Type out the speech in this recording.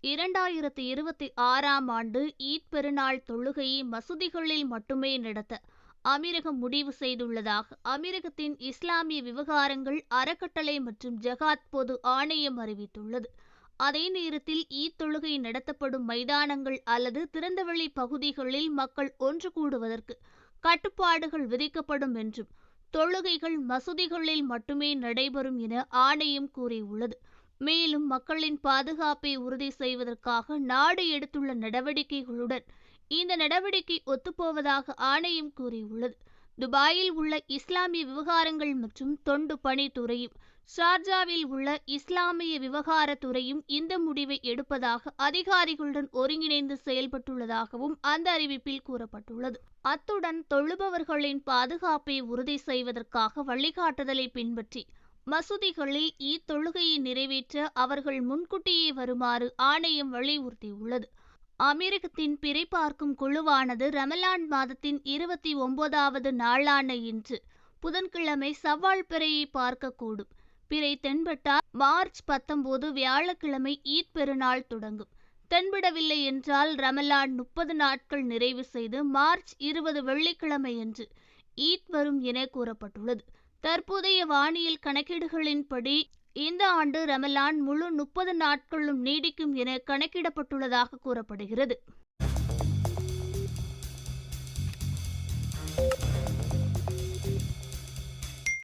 2026ஆம் ஆண்டு ஈத் பெருநாள் தொழுகையை மசூதிகளில் மட்டுமே நடத்த அமீரகம் முடிவு செய்துள்ளதாக அமீரகத்தின் இஸ்லாமிய விவகாரங்கள் அறக்கட்டளை மற்றும் ஜகாத் பொது ஆணையம் அறிவித்துள்ளது. அதே நேரத்தில் ஈத் தொழுகை நடத்தப்படும் மைதானங்கள் அல்லது திறந்தவெளி பகுதிகளில் மக்கள் ஒன்று கூடுவதற்கு கட்டுப்பாடுகள் விதிக்கப்படும் என்றும், தொழுகைகள் மசூதிகளில் மட்டுமே நடைபெறும் என ஆணையம் கூறியுள்ளது. மேலும் மக்களின் பாதுகாப்பை உறுதி செய்வதற்காக நாடு எடுத்துள்ள நடவடிக்கைகளுடன் இந்த நடவடிக்கை ஒத்துப்போவதாக ஆணையம் கூறியுள்ளது. துபாயில் உள்ள இஸ்லாமிய விவகாரங்கள் மற்றும் தொண்டு பணித்துறையும் ஷார்ஜாவில் உள்ள இஸ்லாமிய விவகாரத்துறையும் இந்த முடிவை எடுப்பதாக அதிகாரிகளுடன் ஒருங்கிணைந்து செயல்பட்டுள்ளதாகவும் அந்த அறிவிப்பில் கூறப்பட்டுள்ளது. அத்துடன் தொழுபவர்களின் பாதுகாப்பை உறுதி செய்வதற்காக வழிகாட்டுதலை பின்பற்றி மசூதிகளில் ஈத் தொழுகையை நிறைவேற்ற அவர்கள் முன்கூட்டியே வருமாறு ஆணையம் வலியுறுத்தியுள்ளது. அமீரகத்தின் பிறை பார்க்கும் குழுவானது ரமலான் மாதத்தின் 29வது நாளான இன்று புதன்கிழமை சவ்வால் பிறையை பார்க்கக்கூடும். பிறை தென்பட்டால் மார்ச் 19 வியாழக்கிழமை ஈத் பெருநாள் தொடங்கும். தென்படவில்லை என்றால் ரமலான் 30 நாட்கள் நிறைவு செய்து மார்ச் 20 வெள்ளிக்கிழமையன்று ஈத் வரும் என கூறப்பட்டுள்ளது. தற்போதைய வானியல் கணக்கீடுகளின்படி இந்த ஆண்டு ரமலான் முழு 30 நாட்களும் நீடிக்கும் என கணக்கிடப்பட்டுள்ளதாக கூறப்படுகிறது.